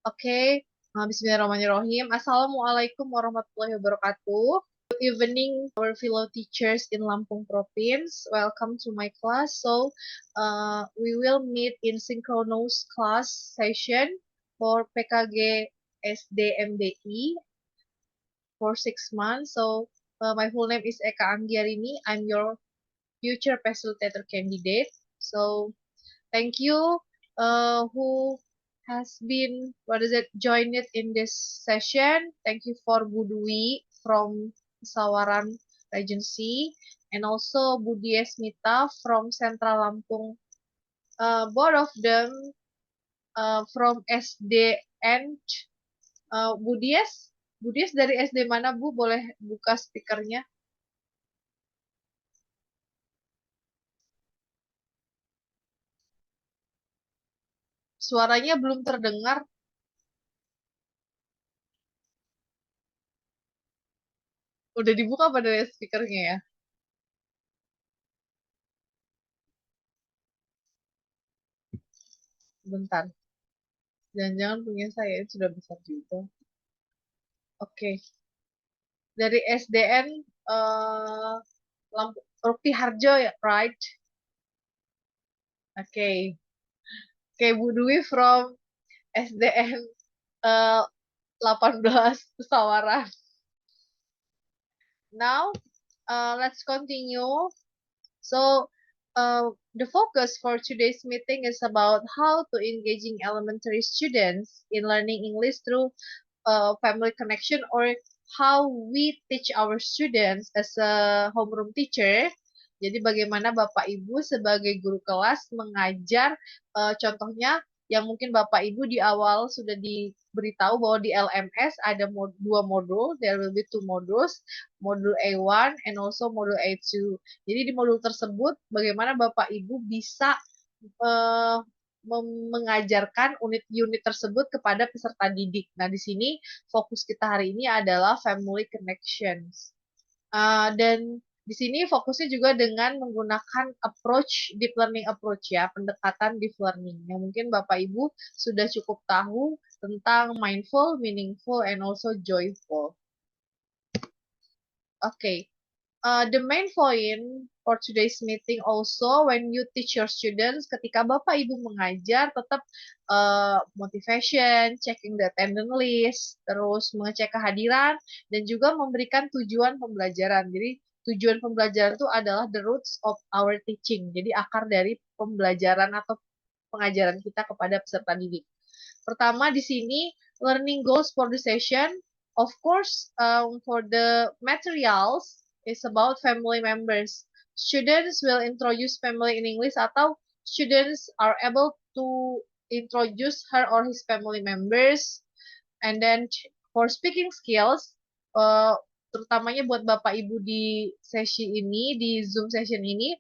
Oke, Bismillahirrahmanirrahim. Assalamualaikum warahmatullahi wabarakatuh. Good evening, our fellow teachers in Lampung Province. Welcome to my class. We will meet in synchronous class session for PKG SDMBI for 6 months. My full name is Eka Anggiarini. I'm your future facilitator candidate. Thank you who has been joined it in this session. Thank you for Bu Dwi from Sawaran Regency and also Bu Diesmita from Central Lampung. Both of them from SDN. Bu Dies dari SD mana Bu? Boleh buka speakernya? Suaranya belum terdengar. Udah dibuka pada speakernya ya? Bentar. Jangan-jangan punya saya sudah besar juga. Oke. Dari SDN Rukti Harjo ya, right? Oke. Oke, Bu Dwi from SDN 18 Sawaran. Now, let's continue. So, the focus for today's meeting is about how to engaging elementary students in learning English through family connection, or how we teach our students as a homeroom teacher. Jadi bagaimana Bapak Ibu sebagai guru kelas mengajar, contohnya yang mungkin Bapak Ibu di awal sudah diberitahu bahwa di LMS ada dua modul, there will be two modules, modul A1 and also modul A2. Jadi di modul tersebut bagaimana Bapak Ibu bisa uh, mengajarkan unit-unit tersebut kepada peserta didik. Nah, di sini fokus kita hari ini adalah family connections. Dan di sini fokusnya juga dengan menggunakan approach, deep learning approach ya, pendekatan deep learning. Yang mungkin Bapak Ibu sudah cukup tahu tentang mindful, meaningful, and also joyful. Okay. The main point for today's meeting also when you teach your students, ketika Bapak Ibu mengajar tetap motivation, checking the attendance list, terus mengecek kehadiran dan juga memberikan tujuan pembelajaran. Jadi tujuan pembelajaran itu adalah the roots of our teaching. Jadi akar dari pembelajaran atau pengajaran kita kepada peserta didik. Pertama di sini learning goals for the session. Of course, for the materials is about family members. Students will introduce family in English atau students are able to introduce her or his family members. And then for speaking skills, terutamanya buat Bapak Ibu di sesi ini, di Zoom session ini,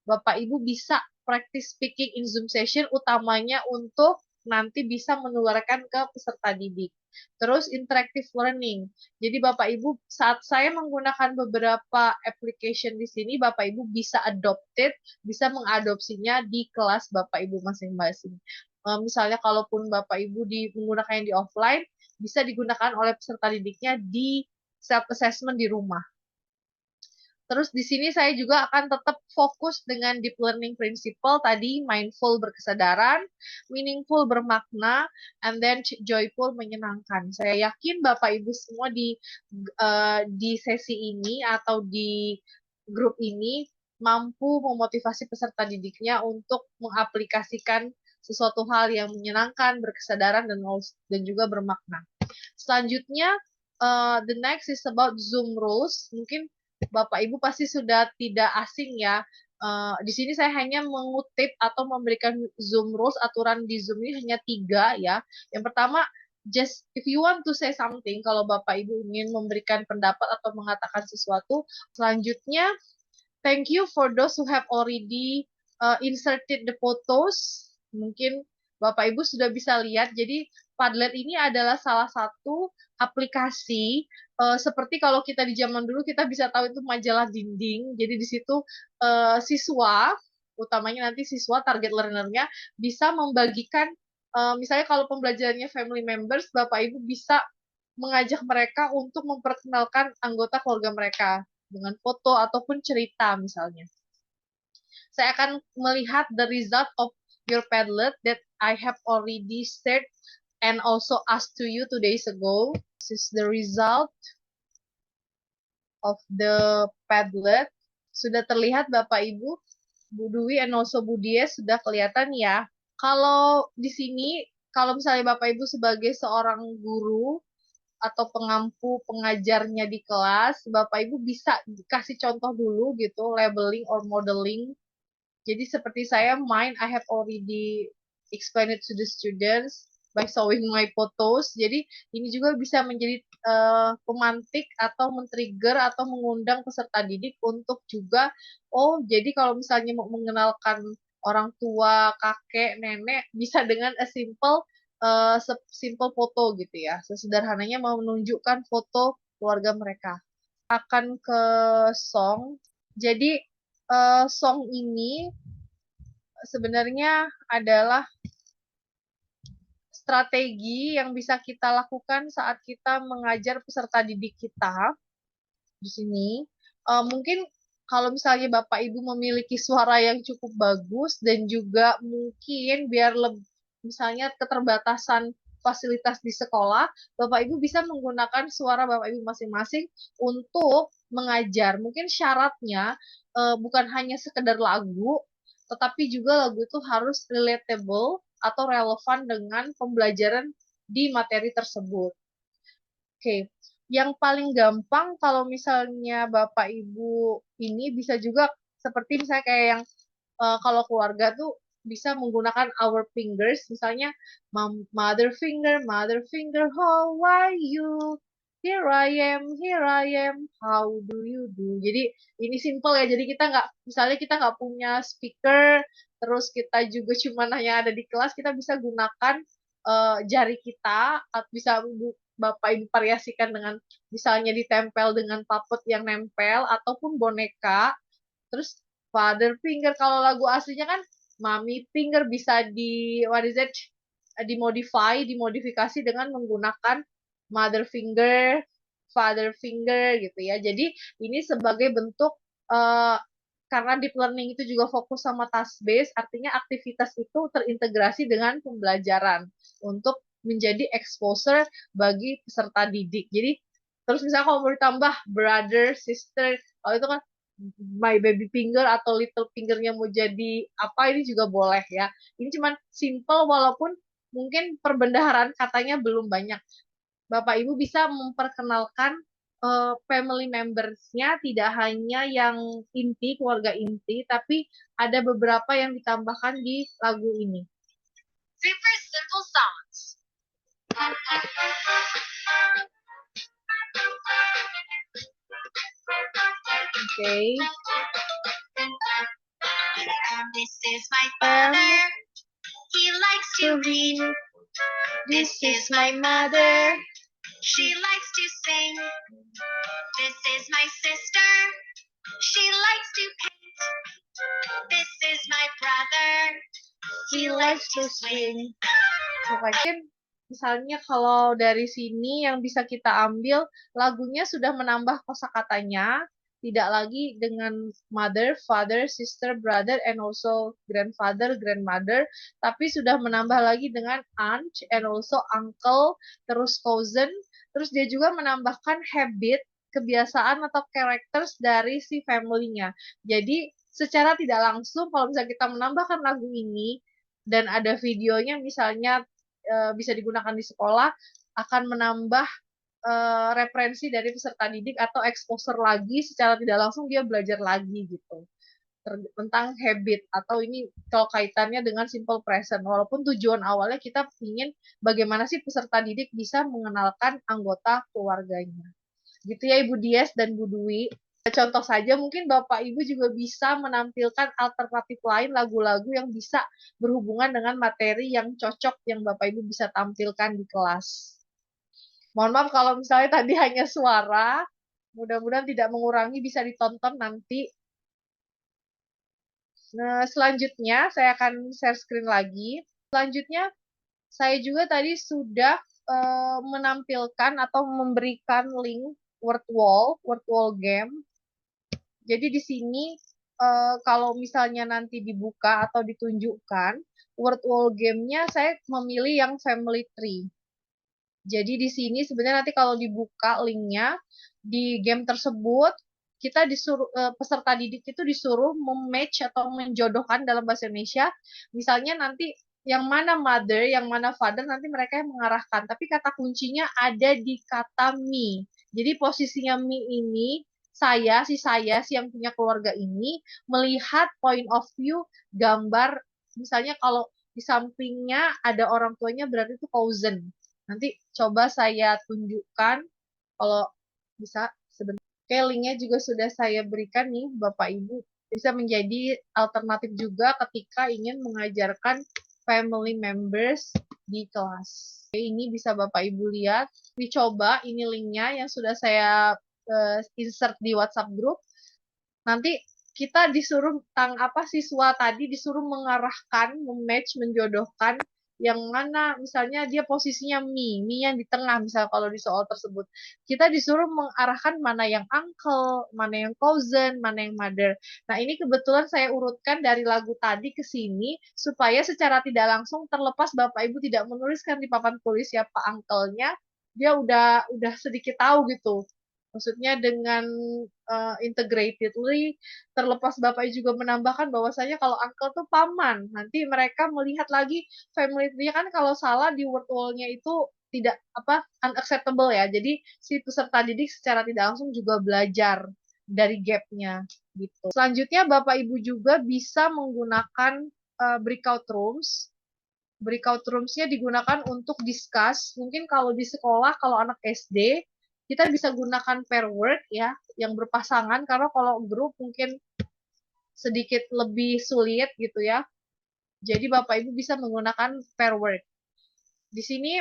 Bapak Ibu bisa practice speaking in Zoom session utamanya untuk nanti bisa menularkan ke peserta didik. Terus interactive learning. Jadi Bapak Ibu saat saya menggunakan beberapa application di sini, Bapak Ibu bisa adopted, bisa mengadopsinya di kelas Bapak Ibu masing-masing. Misalnya kalaupun Bapak Ibu menggunakannya di offline, bisa digunakan oleh peserta didiknya di self-assessment di rumah. Terus di sini saya juga akan tetap fokus dengan deep learning principle tadi, mindful berkesadaran, meaningful bermakna, and then joyful menyenangkan. Saya yakin Bapak Ibu semua di sesi ini atau di grup ini mampu memotivasi peserta didiknya untuk mengaplikasikan sesuatu hal yang menyenangkan, berkesadaran, dan juga bermakna. Selanjutnya, the next is about Zoom rules. Mungkin Bapak Ibu pasti sudah tidak asing ya. Di sini saya hanya mengutip atau memberikan Zoom rules, aturan di Zoom ini hanya 3 ya. Yang pertama, just if you want to say something, kalau Bapak Ibu ingin memberikan pendapat atau mengatakan sesuatu. Selanjutnya, thank you for those who have already inserted the photos. Mungkin Bapak Ibu sudah bisa lihat. Jadi Padlet ini adalah salah satu aplikasi seperti kalau kita di zaman dulu kita bisa tahu itu majalah dinding. Jadi di situ siswa, utamanya nanti siswa target learner-nya bisa membagikan Misalnya kalau pembelajarannya family members, Bapak Ibu bisa mengajak mereka untuk memperkenalkan anggota keluarga mereka dengan foto ataupun cerita misalnya. Saya akan melihat the result of your Padlet that I have already shared and also asked to you 2 days ago. This is the result of the Padlet. Sudah terlihat Bapak Ibu, Bu Dwi and also Bu Dies sudah kelihatan ya. Kalau di sini, kalau misalnya Bapak Ibu sebagai seorang guru atau pengampu pengajarnya di kelas, Bapak Ibu bisa kasih contoh dulu gitu, labeling or modeling. Jadi seperti saya, mine I have already explained it to the students by showing my photos. Jadi ini juga bisa menjadi pemantik atau men-trigger atau mengundang peserta didik untuk juga, oh jadi kalau misalnya mau mengenalkan orang tua, kakek, nenek, bisa dengan a simple foto gitu ya. Sesederhananya mau menunjukkan foto keluarga mereka. Akan ke song. Jadi song ini sebenarnya adalah strategi yang bisa kita lakukan saat kita mengajar peserta didik kita di sini. Mungkin kalau misalnya Bapak Ibu memiliki suara yang cukup bagus dan juga mungkin biar misalnya keterbatasan fasilitas di sekolah, Bapak Ibu bisa menggunakan suara Bapak Ibu masing-masing untuk mengajar. Mungkin syaratnya bukan hanya sekedar lagu, tetapi juga lagu itu harus relatable atau relevan dengan pembelajaran di materi tersebut. Oke, yang paling gampang kalau misalnya Bapak Ibu ini bisa juga seperti misalnya kayak yang kalau keluarga tuh bisa menggunakan our fingers, misalnya mother finger, how are you? Here I am, how do you do? Jadi ini simple ya, jadi kita nggak, misalnya kita nggak punya speaker, terus kita juga cuma hanya ada di kelas, kita bisa gunakan jari kita, bisa Bapak Ibu variasikan dengan misalnya ditempel dengan puppet yang nempel, ataupun boneka, terus Father Finger kalau lagu aslinya kan Mommy Finger bisa di what is it dimodifikasi dengan menggunakan Mother Finger, Father Finger gitu ya. Jadi ini sebagai bentuk uh, karena deep learning itu juga fokus sama task based, artinya aktivitas itu terintegrasi dengan pembelajaran untuk menjadi exposure bagi peserta didik. Jadi terus misalnya kalau mau ditambah brother, sister, kalau itu kan my baby finger atau little fingernya mau jadi apa ini juga boleh ya. Ini cuman simple walaupun mungkin perbendaharaan katanya belum banyak. Bapak Ibu bisa memperkenalkan family members-nya tidak hanya yang inti, keluarga inti, tapi ada beberapa yang ditambahkan di lagu ini. Super simple songs. Okay. This is my father. He likes to read. This is my mother. She likes to sing. This is my sister. She likes to paint. This is my brother. He likes to swing. Mungkin misalnya kalau dari sini yang bisa kita ambil, lagunya sudah menambah kosakatanya, tidak lagi dengan mother, father, sister, brother, and also grandfather, grandmother, tapi sudah menambah lagi dengan aunt, and also uncle, terus cousin, terus dia juga menambahkan habit, kebiasaan atau characters dari si family-nya. Jadi secara tidak langsung kalau misalnya kita menambahkan lagu ini dan ada videonya misalnya bisa digunakan di sekolah, akan menambah referensi dari peserta didik atau exposure lagi secara tidak langsung dia belajar lagi gitu tentang habit atau ini kalau kaitannya dengan simple present walaupun tujuan awalnya kita ingin bagaimana sih peserta didik bisa mengenalkan anggota keluarganya gitu ya Ibu Dies dan Bu Dwi. Contoh saja mungkin Bapak Ibu juga bisa menampilkan alternatif lain lagu-lagu yang bisa berhubungan dengan materi yang cocok yang Bapak Ibu bisa tampilkan di kelas. Mohon maaf kalau misalnya tadi hanya suara, mudah-mudahan tidak mengurangi, bisa ditonton nanti. Nah, selanjutnya saya akan share screen lagi. Selanjutnya Saya juga tadi sudah menampilkan atau memberikan link word wall game. Jadi di sini kalau misalnya nanti dibuka atau ditunjukkan word wall game-nya, saya memilih yang family tree. Jadi di sini sebenarnya nanti kalau dibuka linknya di game tersebut, kita disuruh peserta didik itu disuruh mematch atau menjodohkan dalam bahasa Indonesia. Misalnya nanti yang mana mother, yang mana father, nanti mereka yang mengarahkan. Tapi kata kuncinya ada di kata me. Jadi posisinya me ini saya si yang punya keluarga ini melihat point of view gambar. Misalnya kalau di sampingnya ada orang tuanya berarti itu cousin. Nanti coba saya tunjukkan kalau bisa sebentar. Oke, linknya juga sudah saya berikan nih, Bapak Ibu. Bisa menjadi alternatif juga ketika ingin mengajarkan family members di kelas. Oke, ini bisa Bapak Ibu lihat. Dicoba, ini linknya yang sudah saya insert di WhatsApp group. Nanti kita disuruh apa siswa tadi disuruh mengarahkan, mematch, menjodohkan yang mana misalnya dia posisinya me yang di tengah misal kalau di soal tersebut. Kita disuruh mengarahkan mana yang uncle, mana yang cousin, mana yang mother. Nah, ini kebetulan saya urutkan dari lagu tadi ke sini supaya secara tidak langsung terlepas Bapak Ibu tidak menuliskan di papan tulis siapa uncle-nya, dia udah sedikit tahu gitu. Maksudnya dengan integratedly, terlepas Bapak juga menambahkan bahwasanya kalau uncle tuh paman. Nanti mereka melihat lagi family tree kan kalau salah di word wall-nya itu tidak apa unacceptable ya. Jadi si peserta didik secara tidak langsung juga belajar dari gap-nya gitu. Selanjutnya Bapak Ibu juga bisa menggunakan breakout rooms. Breakout rooms-nya digunakan untuk discuss. Mungkin kalau di sekolah, kalau anak SD, kita bisa gunakan pair work ya, yang berpasangan, karena kalau grup mungkin sedikit lebih sulit gitu ya. Jadi Bapak Ibu bisa menggunakan pair work. Di sini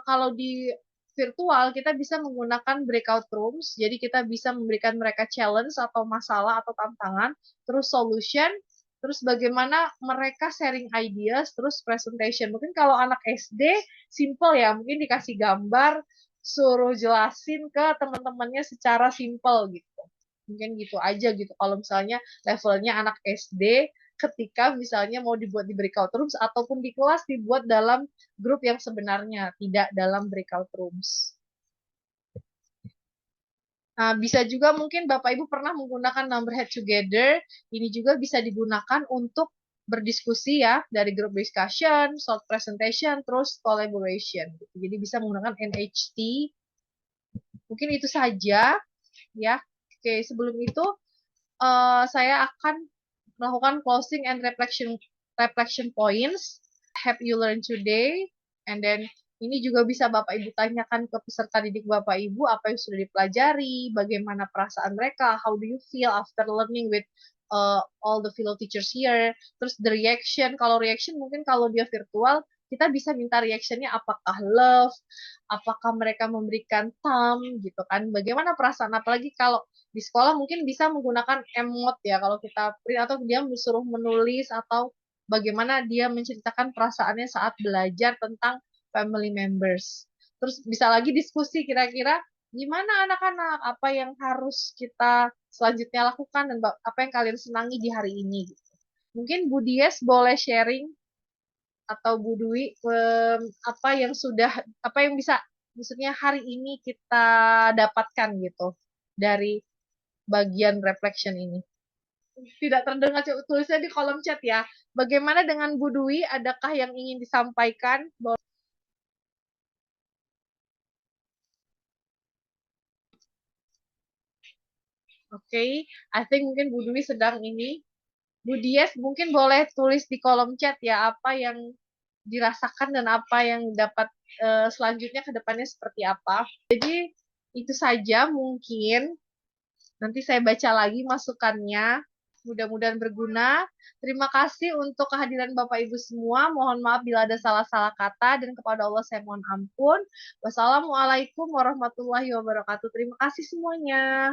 kalau di virtual kita bisa menggunakan breakout rooms. Jadi kita bisa memberikan mereka challenge atau masalah atau tantangan, terus solution, terus bagaimana mereka sharing ideas, terus presentation. Mungkin kalau anak SD simple ya, mungkin dikasih gambar, suruh jelasin ke teman-temannya secara simple gitu. Mungkin gitu aja gitu. Kalau misalnya levelnya anak SD, ketika misalnya mau dibuat di breakout rooms ataupun di kelas dibuat dalam grup yang sebenarnya, tidak dalam breakout rooms. Nah, bisa juga mungkin Bapak Ibu pernah menggunakan number head together. Ini juga bisa digunakan untuk berdiskusi ya, dari group discussion, short presentation, terus collaboration. Jadi bisa menggunakan NHT. Mungkin itu saja ya. Oke, sebelum itu saya akan melakukan closing and reflection points. Have you learned today? And then ini juga bisa Bapak Ibu tanyakan ke peserta didik Bapak Ibu apa yang sudah dipelajari, bagaimana perasaan mereka, how do you feel after learning with all the fellow teachers here. Terus the reaction, kalau reaction mungkin kalau dia virtual, kita bisa minta reactionnya apakah love, apakah mereka memberikan thumb gitu kan. Bagaimana perasaan, apalagi kalau di sekolah mungkin bisa menggunakan emot ya kalau kita print atau dia disuruh menulis atau bagaimana dia menceritakan perasaannya saat belajar tentang family members. Terus bisa lagi diskusi kira-kira gimana anak-anak, apa yang harus kita selanjutnya lakukan dan apa yang kalian senangi di hari ini. Mungkin Bu Dies boleh sharing atau Bu Dwi apa yang sudah apa yang bisa maksudnya hari ini kita dapatkan gitu dari bagian reflection ini. Tidak terdengar tulisnya di kolom chat ya. Bagaimana dengan Bu Dwi? Adakah yang ingin disampaikan? Oke, I think mungkin Bu Dwi sedang ini. Bu Dies mungkin boleh tulis di kolom chat ya apa yang dirasakan dan apa yang dapat selanjutnya ke depannya seperti apa. Jadi itu saja mungkin. Nanti saya baca lagi masukannya. Mudah-mudahan berguna. Terima kasih untuk kehadiran Bapak Ibu semua. Mohon maaf bila ada salah-salah kata dan kepada Allah saya mohon ampun. Wassalamualaikum warahmatullahi wabarakatuh. Terima kasih semuanya.